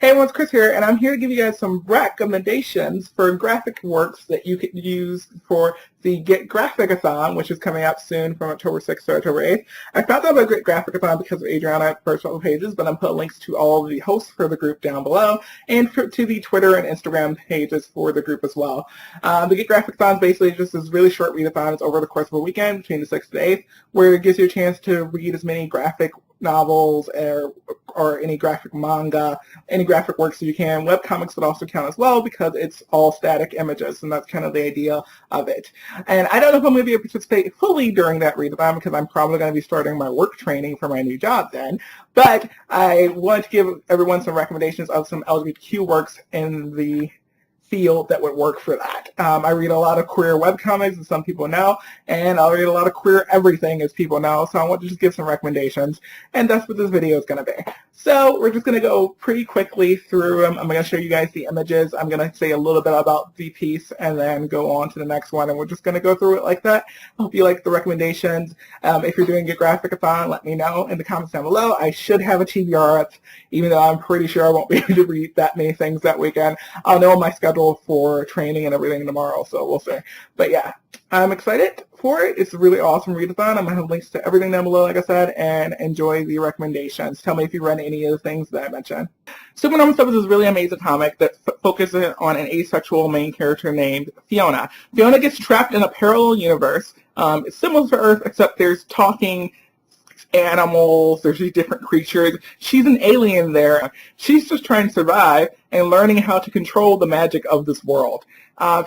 Hey everyone, it's Chris here, and I'm here to give you guys some recommendations for graphic works that you can use for the GetGraphic-a-thon, which is coming up soon from October 6th to October 8th. I found out about GetGraphic-a-thon because of Adriana's personal pages, but I'm putting links to all of the hosts for the group down below, and to the Twitter and Instagram pages for the group as well. The GetGraphic-a-thon is basically just this really short read-a-thon. It's over the course of a weekend between the 6th and the 8th, where it gives you a chance to read as many graphic novels or any graphic manga, any graphic works that you can. Webcomics would also count as well because it's all static images, and that's kind of the idea of it. And I don't know if I'm going to be able to participate fully during that readathon because I'm probably going to be starting my work training for my new job then. But I wanted to give everyone some recommendations of some LGBTQ works in the field that would work for that. I read a lot of queer webcomics, as some people know, and I'll read a lot of queer everything, as people know, so I want to just give some recommendations, and that's what this video is going to be. So we're just going to go pretty quickly through them. I'm going to show you guys the images. I'm going to say a little bit about the piece and then go on to the next one, and we're just going to go through it like that. I hope you like the recommendations. If you're doing GetGraphic-a-thon, let me know in the comments down below. I should have a TBR up, even though I'm pretty sure I won't be able to read that many things that weekend. I'll know my schedule for training and everything tomorrow, so we'll see. But yeah, I'm excited for it. It's a really awesome readathon. I'm going to have links to everything down below, like I said, and enjoy the recommendations. Tell me if you read any of the things that I mentioned. Supernormal Stuff is this really amazing comic that focuses on an asexual main character named Fiona. Fiona gets trapped in a parallel universe. It's similar to Earth, except there's talking animals, there's these different creatures. She's an alien there. She's just trying to survive and learning how to control the magic of this world.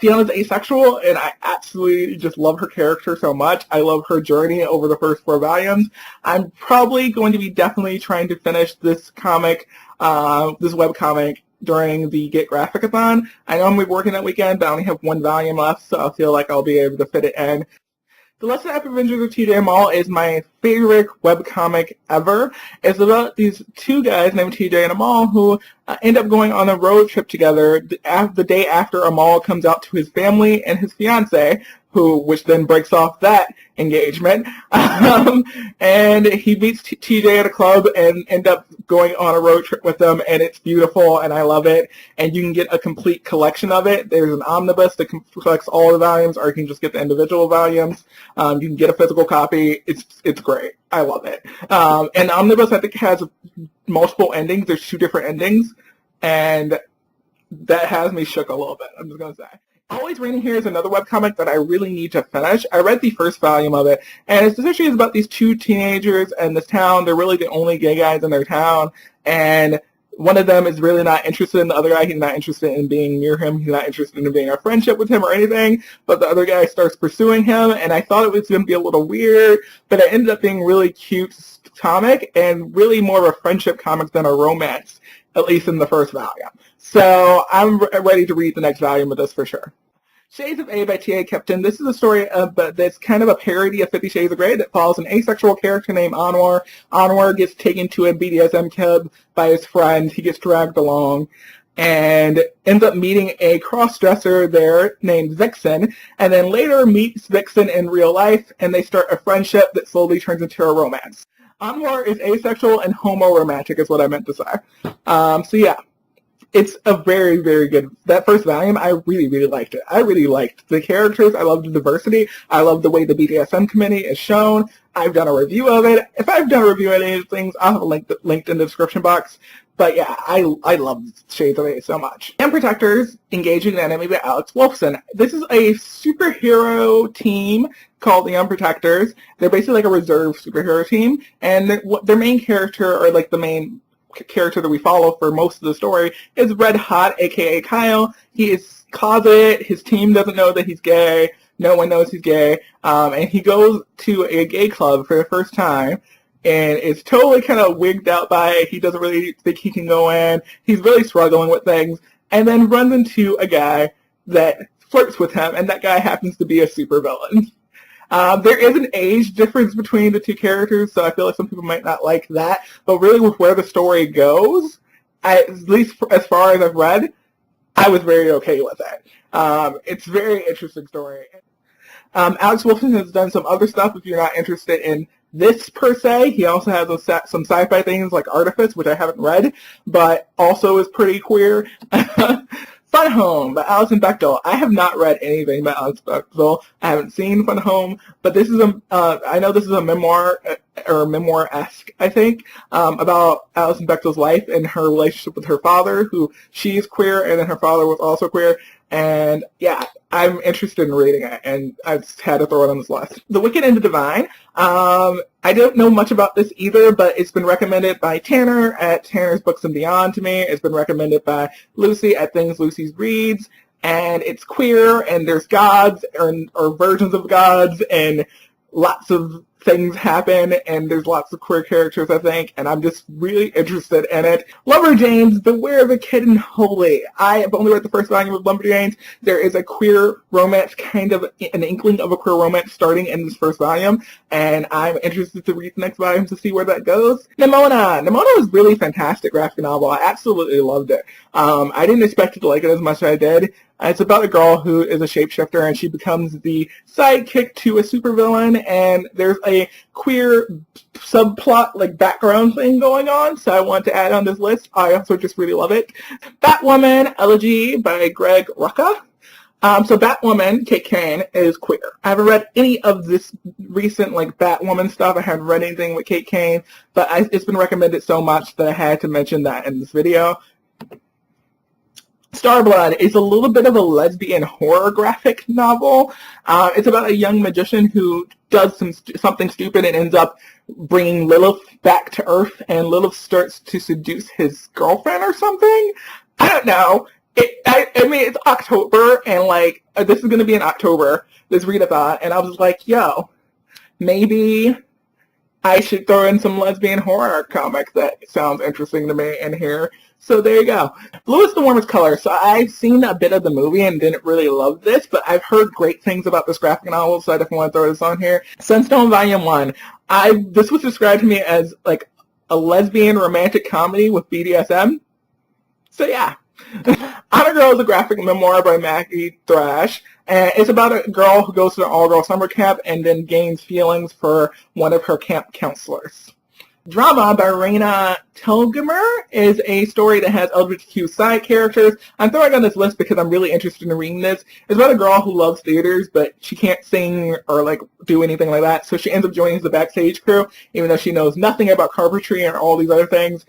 Fiona's asexual, and I absolutely just love her character so much. I love her journey over the first 4 volumes. I'm probably going to be definitely trying to finish this comic, this webcomic, during the GetGraphic-a-thon. I know I'm going to be working that weekend, but I only have 1 volume left, so I feel like I'll be able to fit it in. The Lesson Epic Adventures of TJ and Mal is my favorite webcomic ever. It's about these 2 guys named TJ and Amal who end up going on a road trip together the day after Amal comes out to his family and his fiance, which then breaks off that engagement. And he meets TJ at a club and end up going on a road trip with them, and it's beautiful, and I love it. And you can get a complete collection of it. There's an omnibus that collects all the volumes, or you can just get the individual volumes. You can get a physical copy. It's great. I love it. And the omnibus, I think, has multiple endings. There's 2 different endings, and that has me shook a little bit, I'm just going to say. Always Raining Here is another webcomic that I really need to finish. I read the first volume of it, and it's essentially about these 2 teenagers in this town. They're really the only gay guys in their town, and one of them is really not interested in the other guy. He's not interested in being near him. He's not interested in being a friendship with him or anything, but the other guy starts pursuing him, and I thought it was going to be a little weird, but it ended up being really cute comic and really more of a friendship comic than a romance, at least in the first volume. So I'm ready to read the next volume of this for sure. Shades of A by T.A. Kipton. This is a story that's kind of a parody of 50 Shades of Grey that follows an asexual character named Anwar. Anwar gets taken to a BDSM club by his friend. He gets dragged along and ends up meeting a cross-dresser there named Vixen, and then later meets Vixen in real life, and they start a friendship that slowly turns into a romance. Anwar is asexual and homo-romantic is what I meant to say. So yeah. It's a very, very good, that first volume, I really, really liked it. I really liked the characters. I loved the diversity. I love the way the BDSM community is shown. I've done a review of it. If I've done a review of any of the things, I'll have a link linked in the description box. But yeah, I love Shades of A so much. And Protectors, Engaging the Enemy by Alex Wolfson. This is a superhero team called the Unprotectors. They're basically like a reserve superhero team. And their main character, or like the main character that we follow for most of the story, is Red Hot, aka Kyle. He is closeted. His team doesn't know that he's gay. No one knows he's gay. And he goes to a gay club for the first time and is totally kind of wigged out by it. He doesn't really think he can go in. He's really struggling with things, and then runs into a guy that flirts with him, and that guy happens to be a supervillain. There is an age difference between the 2 characters, so I feel like some people might not like that. But really, with where the story goes, at least as far as I've read, I was very okay with it. It's a very interesting story. Alex Wolfson has done some other stuff if you're not interested in this per se. He also has some sci-fi things like Artifice, which I haven't read, but also is pretty queer. Fun Home by Alison Bechdel. I have not read anything by Alison Bechdel. I haven't seen Fun Home, but this is I know this is a memoir, or memoir-esque, I think, about Alison Bechdel's life and her relationship with her father, who she's queer, and then her father was also queer. And yeah, I'm interested in reading it, and I've just had to throw it on this list. The Wicked and the Divine. I don't know much about this either, but it's been recommended by Tanner at Tanner's Books and Beyond to me. It's been recommended by Lucy at Things Lucy Reads, and it's queer, and there's gods, or versions of gods, and lots of things happen, and there's lots of queer characters, I think, and I'm just really interested in it. Lumberjanes, Beware the Kid and Holy. I have only read the first volume of Lumberjanes. There is a queer romance, kind of an inkling of a queer romance starting in this first volume, and I'm interested to read the next volume to see where that goes. Nimona. Nimona was really fantastic graphic novel. I absolutely loved it. I didn't expect to like it as much as I did. It's about a girl who is a shapeshifter, and she becomes the sidekick to a supervillain, and there's a queer subplot, like background thing going on, so I want to add on this list. I also just really love it. Batwoman, Elegy by Greg Rucka. So Batwoman, Kate Kane, is queer. I haven't read any of this recent, like, Batwoman stuff. I haven't read anything with Kate Kane, but it's been recommended so much that I had to mention that in this video. Starblood is a little bit of a lesbian horror graphic novel. It's about a young magician who does something stupid and ends up bringing Lilith back to Earth, and Lilith starts to seduce his girlfriend or something. I don't know. I mean, it's October, and like, this is going to be in October, this readathon, and I was like, yo, maybe I should throw in some lesbian horror comics that sounds interesting to me in here. So there you go. Blue is the Warmest Color. So I've seen a bit of the movie and didn't really love this, but I've heard great things about this graphic novel, so I definitely want to throw this on here. Sunstone Volume 1. This was described to me as like a lesbian romantic comedy with BDSM. So yeah. Honor Girl is a graphic memoir by Maggie Thrash, and it's about a girl who goes to an all-girl summer camp and then gains feelings for one of her camp counselors. Drama by Raina Telgemeier is a story that has LGBTQ side characters. I'm throwing on this list because I'm really interested in reading this. It's about a girl who loves theaters, but she can't sing or like do anything like that, so she ends up joining the backstage crew, even though she knows nothing about carpentry and all these other things.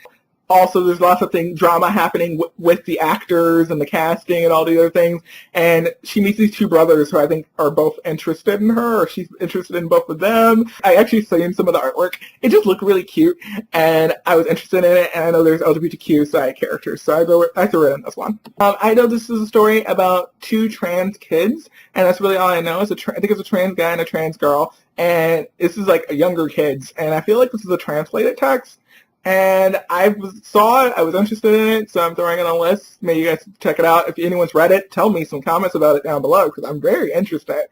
Also, there's lots of drama happening with the actors and the casting and all the other things. And she meets these two brothers who I think are both interested in her, or she's interested in both of them. I actually seen some of the artwork. It just looked really cute, and I was interested in it. And I know there's LGBTQ side characters, so I threw it in this one. I know this is a story about two trans kids, and that's really all I know. I think it's a trans guy and a trans girl, and this is like younger kids. And I feel like this is a translated text. And I saw it, I was interested in it, so I'm throwing it on a list. Maybe you guys check it out. If anyone's read it, tell me some comments about it down below, because I'm very interested.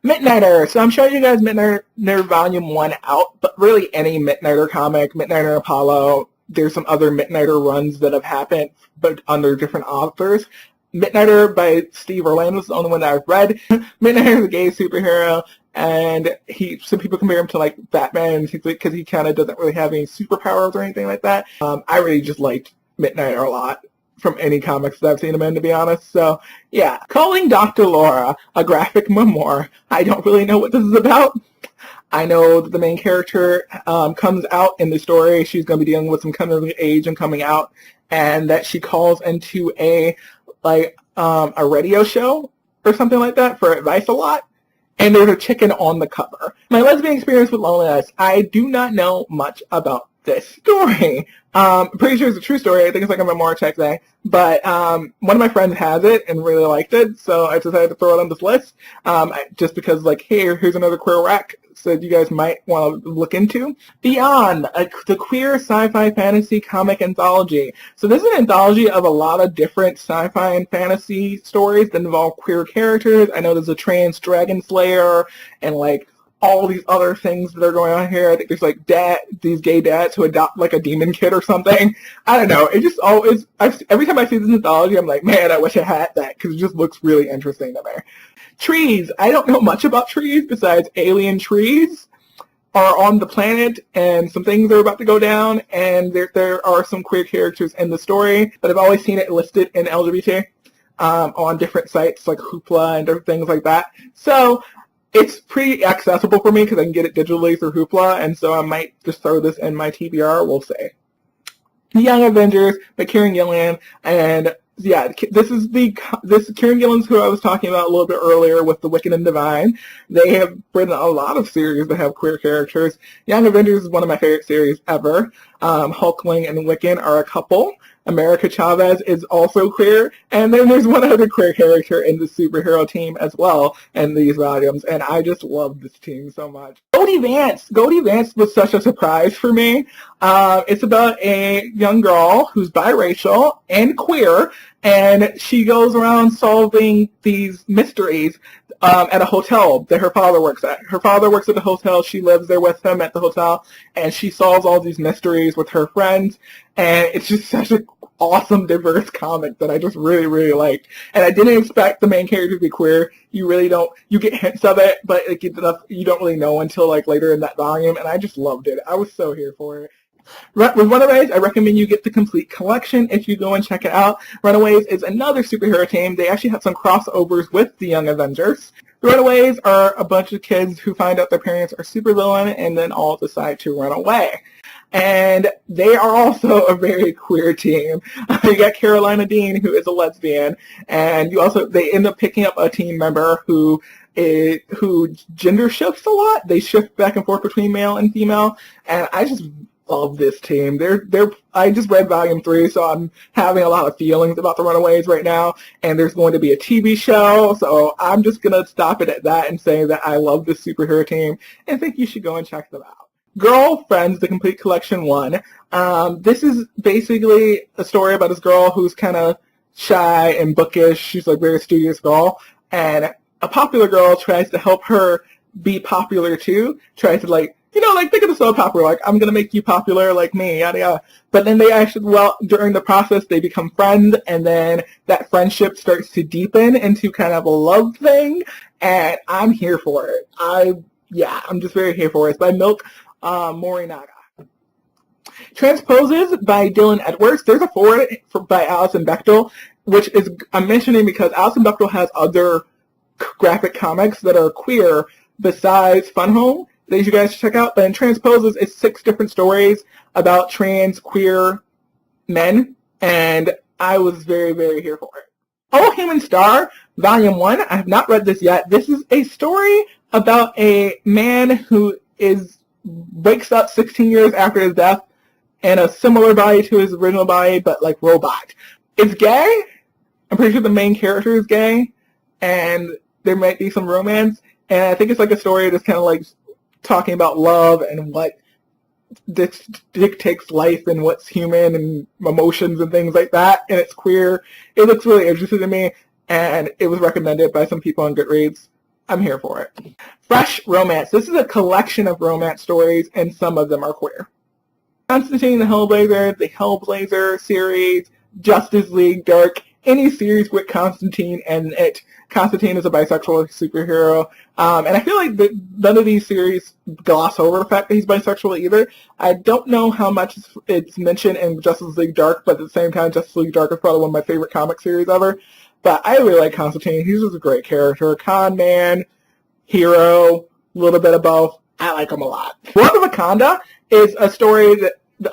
Midnighter. So I'm showing you guys Midnighter Volume 1 out, but really any Midnighter comic, Midnighter Apollo, there's some other Midnighter runs that have happened, but under different authors. Midnighter by Steve Orlando is the only one that I've read. Midnighter is a gay superhero, and some people compare him to like Batman because he kind of doesn't really have any superpowers or anything like that. I really just liked Midnighter a lot from any comics that I've seen him in, to be honest. So yeah, Calling Dr. Laura, a graphic memoir. I don't really know what this is about. I know that the main character comes out in the story. She's going to be dealing with some coming of age and coming out, and that she calls into a radio show or something like that for advice a lot. And there's a chicken on the cover. My lesbian experience with loneliness. I do not know much about this story. I'm pretty sure it's a true story. I think it's like a memoir type thing. But one of my friends has it and really liked it, so I decided to throw it on this list. Just because, like, hey, here's another queer rack that you guys might want to look into. Beyond, the queer sci-fi fantasy comic anthology. So this is an anthology of a lot of different sci-fi and fantasy stories that involve queer characters. I know there's a trans dragon slayer and like all these other things that are going on here. I think there's like these gay dads who adopt like a demon kid or something. I don't know. It just always, every time I see this anthology, I'm like, man, I wish I had that, because it just looks really interesting to me. Trees. I don't know much about trees besides alien trees. are on the planet and some things are about to go down, and there are some queer characters in the story, but I've always seen it listed in LGBT on different sites like Hoopla and different things like that. So it's pretty accessible for me because I can get it digitally through Hoopla, and so I might just throw this in my TBR, we'll see. The Young Avengers by Kieran Gillen, and yeah, this Kieran Gillen's who I was talking about a little bit earlier with The Wicked and Divine. They have written a lot of series that have queer characters. Young Avengers is one of my favorite series ever. Hulkling and Wiccan are a couple. America Chavez is also queer, and then there's one other queer character in the superhero team as well in these volumes, and I just love this team so much. Dodie Vance was such a surprise for me. It's about a young girl who's biracial and queer, and she goes around solving these mysteries at a hotel that her father works at. Her father works at the hotel. She lives there with him at the hotel, and she solves all these mysteries with her friends, and it's just such an awesome, diverse comic that I just really, really like. And I didn't expect the main character to be queer. You really don't. You get hints of it, but you don't really know until like later in that volume, and I just loved it. I was so here for it. With Runaways, I recommend you get the complete collection if you go and check it out. Runaways is another superhero team. They actually have some crossovers with the Young Avengers. The Runaways are a bunch of kids who find out their parents are supervillain and then all decide to run away. And they are also a very queer team. You got Carolina Dean, who is a lesbian, and they end up picking up a team member who gender shifts a lot. They shift back and forth between male and female, and I just love this team. I just read volume 3, so I'm having a lot of feelings about the Runaways right now, and there's going to be a TV show, so I'm just going to stop it at that and say that I love this superhero team and think you should go and check them out. Girlfriends, the Complete Collection 1. This is basically a story about this girl who's kind of shy and bookish. She's like a very studious girl, and a popular girl tries to help her be popular too, tries to think of the soap opera, like, I'm going to make you popular like me, yada yada. But then during the process, they become friends, and then that friendship starts to deepen into kind of a love thing, and I'm here for it. I'm just very here for it. It's by Milk Morinaga. Transposes by Dylan Edwards. There's a foreword by Alison Bechtel, which I'm mentioning because Alison Bechtel has other graphic comics that are queer besides Fun Home that you guys should check out. But in Transposes, it's 6 different stories about trans queer men, and I was very, very here for it. Oh, Human Star, Volume 1. I have not read this yet. This is a story about a man who wakes up 16 years after his death in a similar body to his original body, but like robot. It's gay. I'm pretty sure the main character is gay, and there might be some romance, and I think it's like a story that's kind of like talking about love and what dictates life and what's human and emotions and things like that, and it's queer. It looks really interesting to me, and it was recommended by some people on Goodreads. I'm here for it. Fresh Romance. This is a collection of romance stories, and some of them are queer. Constantine the Hellblazer series, Justice League Dark, any series with Constantine and it. Constantine is a bisexual superhero, and I feel like none of these series gloss over the fact that he's bisexual either. I don't know how much it's mentioned in Justice League Dark, but at the same time, Justice League Dark is probably one of my favorite comic series ever. But I really like Constantine. He's just a great character. Con man, hero, a little bit of both. I like him a lot. Lord of Wakanda is a story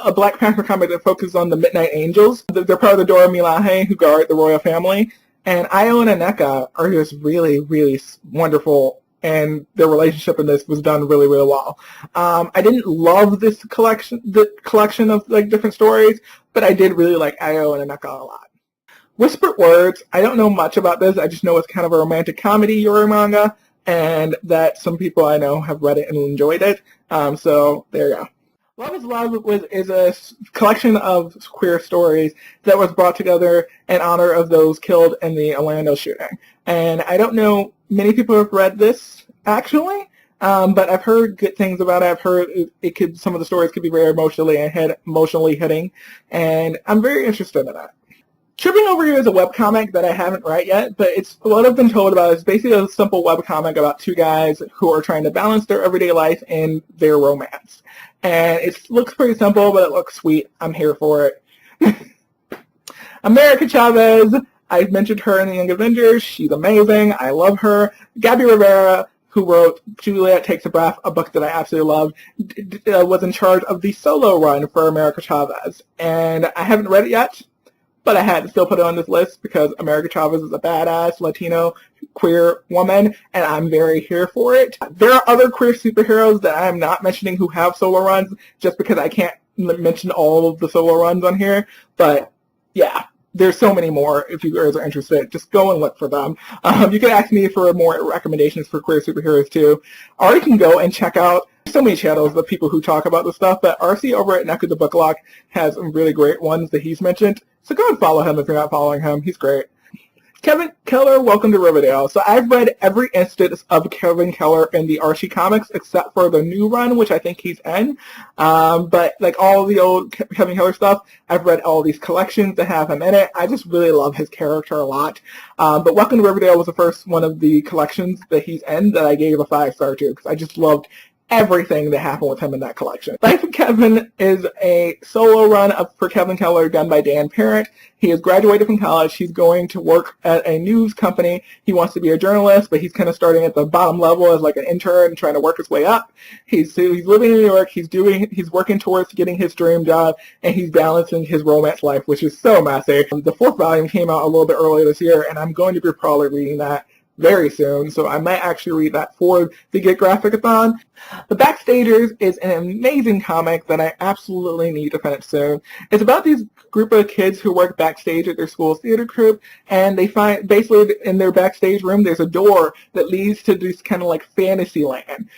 a Black Panther comic that focuses on the Midnight Angels. They're part of the Dora Milaje, who guard the royal family. And Io and Aneka are just really, really wonderful, and their relationship in this was done really, really well. I didn't love the collection of like different stories, but I did really like Io and Aneka a lot. Whispered Words, I don't know much about this. I just know it's kind of a romantic comedy Yuri manga, and that some people I know have read it and enjoyed it. So there you go. Love is Love is a collection of queer stories that was brought together in honor of those killed in the Orlando shooting. And I don't know, many people have read this, actually, but I've heard good things about it. I've heard some of the stories could be very emotionally hitting, and I'm very interested in that. Tripping Over You is a webcomic that I haven't read yet, but it's what I've been told about is basically a simple webcomic about two guys who are trying to balance their everyday life and their romance. And it looks pretty simple, but it looks sweet. I'm here for it. America Chavez, I mentioned her in the Young Avengers. She's amazing. I love her. Gabby Rivera, who wrote Juliet Takes a Breath, a book that I absolutely love, was in charge of the solo run for America Chavez. And I haven't read it yet, but I had to still put it on this list because America Chavez is a badass Latino queer woman, and I'm very here for it. There are other queer superheroes that I'm not mentioning who have solo runs just because I can't mention all of the solo runs on here, but yeah. There's so many more. If you guys are interested, just go and look for them. You can ask me for more recommendations for queer superheroes too. Or you can go and check out so many channels of people who talk about this stuff, but RC over at Neck of the Book Lock has some really great ones that he's mentioned. So go and follow him if you're not following him. He's great. Keller, welcome to Riverdale. So I've read every instance of Kevin Keller in the Archie comics except for the new run, which I think he's in. But like all the old Kevin Keller stuff, I've read all these collections that have him in it. I just really love his character a lot. But Welcome to Riverdale was the first one of the collections that he's in that I gave a 5-star to because I just loved everything that happened with him in that collection. Life of Kevin is a solo run for Kevin Keller done by Dan Parent. He has graduated from college. He's going to work at a news company. He wants to be a journalist, but he's kind of starting at the bottom level as like an intern and trying to work his way up. He's living in New York. He's working towards getting his dream job, and he's balancing his romance life, which is so messy. The 4th volume came out a little bit earlier this year, and I'm going to be probably reading that very soon, so I might actually read that for the GetGraphic-a-thon. The Backstagers is an amazing comic that I absolutely need to finish soon. It's about these group of kids who work backstage at their school's theater troupe, and they find, basically in their backstage room, there's a door that leads to this kind of like fantasy land.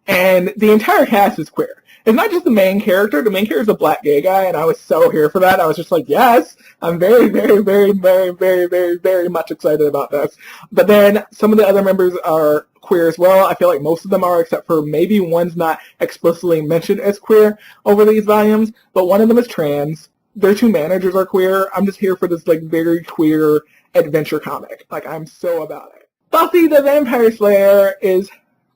And the entire cast is queer. It's not just the main character. The main character is a black gay guy, and I was so here for that. I was just like, yes, I'm very, very, very, very, very, very, very much excited about this. But then some of the other members are queer as well. I feel like most of them are, except for maybe one's not explicitly mentioned as queer over these volumes, but one of them is trans. Their 2 managers are queer. I'm just here for this like very queer adventure comic. Like, I'm so about it. Buffy the Vampire Slayer is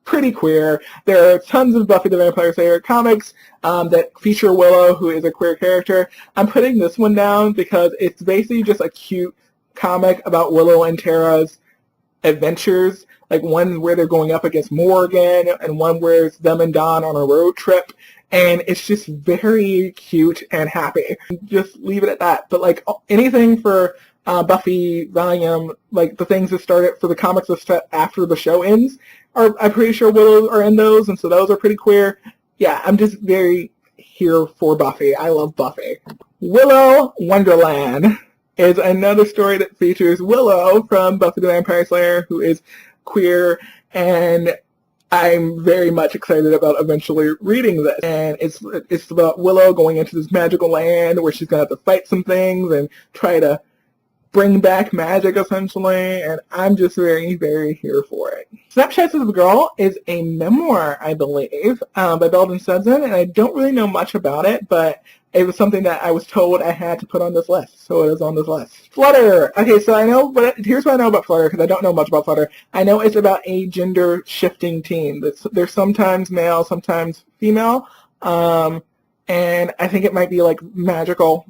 pretty queer. There are tons of Buffy the Vampire Slayer comics that feature Willow, who is a queer character. I'm putting this one down because it's basically just a cute comic about Willow and Tara's adventures, like one where they're going up against Morgan and one where it's them and Dawn on a road trip, and it's just very cute and happy. Just leave it at that. But like anything for Buffy volume, like the things that started for the comics that start after the show ends, I'm pretty sure Willow are in those, and so those are pretty queer. Yeah, I'm just very here for Buffy. I love Buffy. Willow Wonderland is another story that features Willow from Buffy the Vampire Slayer, who is queer, and I'm very much excited about eventually reading this. And it's about Willow going into this magical land where she's going to have to fight some things and try to bring back magic, essentially, and I'm just very, very here for it. Snapshots of a Girl is a memoir, I believe, by Belden Sudson, and I don't really know much about it, but it was something that I was told I had to put on this list, so it is on this list. Flutter! Okay, so here's what I know about Flutter, because I don't know much about Flutter. I know it's about a gender-shifting teen. They're sometimes male, sometimes female, and I think it might be, like, magical.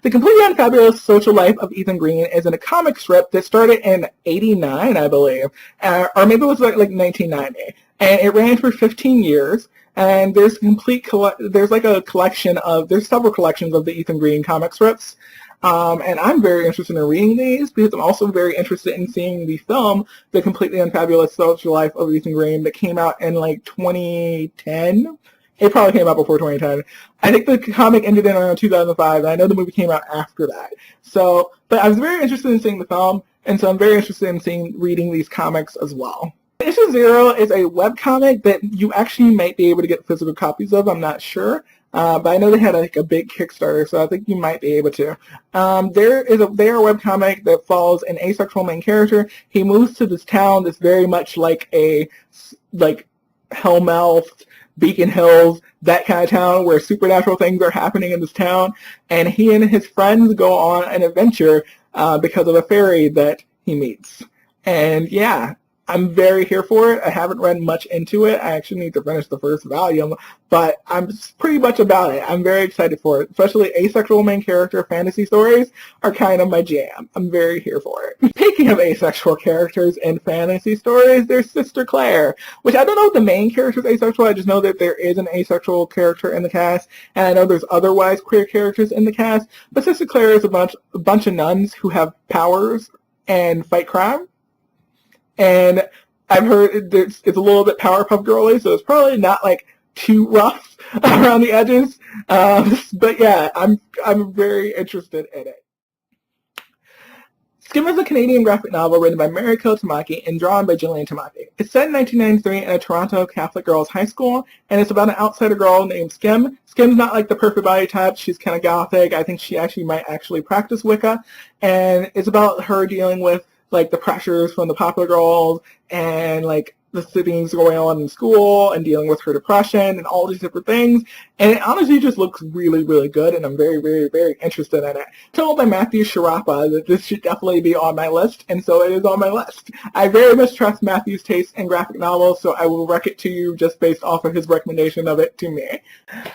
The Completely Unfabulous Social Life of Ethan Green is in a comic strip that started in '89, I believe, or maybe it was like 1990, and it ran for 15 years. And there's there's several collections of the Ethan Green comic strips, and I'm very interested in reading these because I'm also very interested in seeing the film, The Completely Unfabulous Social Life of Ethan Green, that came out in like 2010. It probably came out before 2010. I think the comic ended in around 2005, and I know the movie came out after that. So, but I was very interested in seeing the film, and so I'm very interested in reading these comics as well. Issue 0 is a webcomic that you actually might be able to get physical copies of. I'm not sure, but I know they had like a big Kickstarter, so I think you might be able to. They are a webcomic that follows an asexual main character. He moves to this town that's very much like a Hellmouth Beacon Hills, that kind of town where supernatural things are happening in this town. And he and his friends go on an adventure because of a fairy that he meets. And yeah, I'm very here for it. I haven't read much into it. I actually need to finish the first volume, but I'm pretty much about it. I'm very excited for it. Especially asexual main character fantasy stories are kind of my jam. I'm very here for it. Speaking of asexual characters in fantasy stories, there's Sister Claire, which I don't know if the main character is asexual. I just know that there is an asexual character in the cast, and I know there's otherwise queer characters in the cast. But Sister Claire is a bunch of nuns who have powers and fight crime. And I've heard it's a little bit Powerpuff Girly, so it's probably not like too rough around the edges. But yeah, I'm very interested in it. Skim is a Canadian graphic novel written by Mariko Tamaki and drawn by Gillian Tamaki. It's set in 1993 in a Toronto Catholic girls' high school, and it's about an outsider girl named Skim. Skim's not like the perfect body type. She's kind of gothic. I think she might practice Wicca, and it's about her dealing with like the pressures from the popular girls and like the things going on in school and dealing with her depression and all these different things. And it honestly just looks really, really good, and I'm very, very, very interested in it. Told by Matthew Sharapa that this should definitely be on my list, and so it is on my list. I very much trust Matthew's taste in graphic novels, so I will rec it to you just based off of his recommendation of it to me.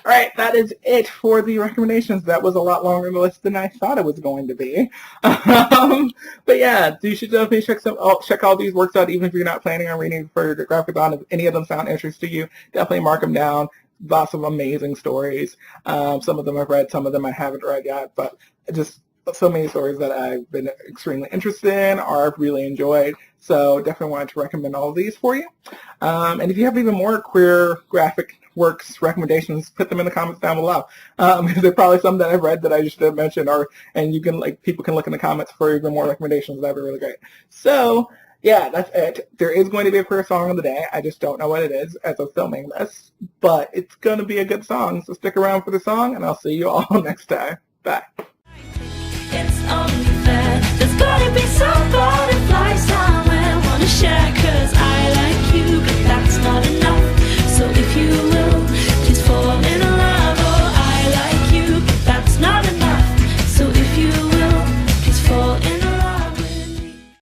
Alright, that is it for the recommendations. That was a lot longer of a list than I thought it was going to be. But yeah, you should definitely check all these works out, even if you're not planning on reading for your graphic-a-thon. If any of them sound interesting to you, definitely mark them down. Lots of amazing stories. Some of them I've read, some of them I haven't read yet, but just so many stories that I've been extremely interested in or I've really enjoyed. So definitely wanted to recommend all of these for you. And if you have even more queer graphic works recommendations, put them in the comments down below. There are probably some that I've read that I just didn't mention, and you can people can look in the comments for even more recommendations. That'd be really great. So yeah, that's it. There is going to be a queer song of the day. I just don't know what it is as I'm filming this, but it's going to be a good song. So stick around for the song, and I'll see you all next time. Bye. It's only fair. There's gotta be some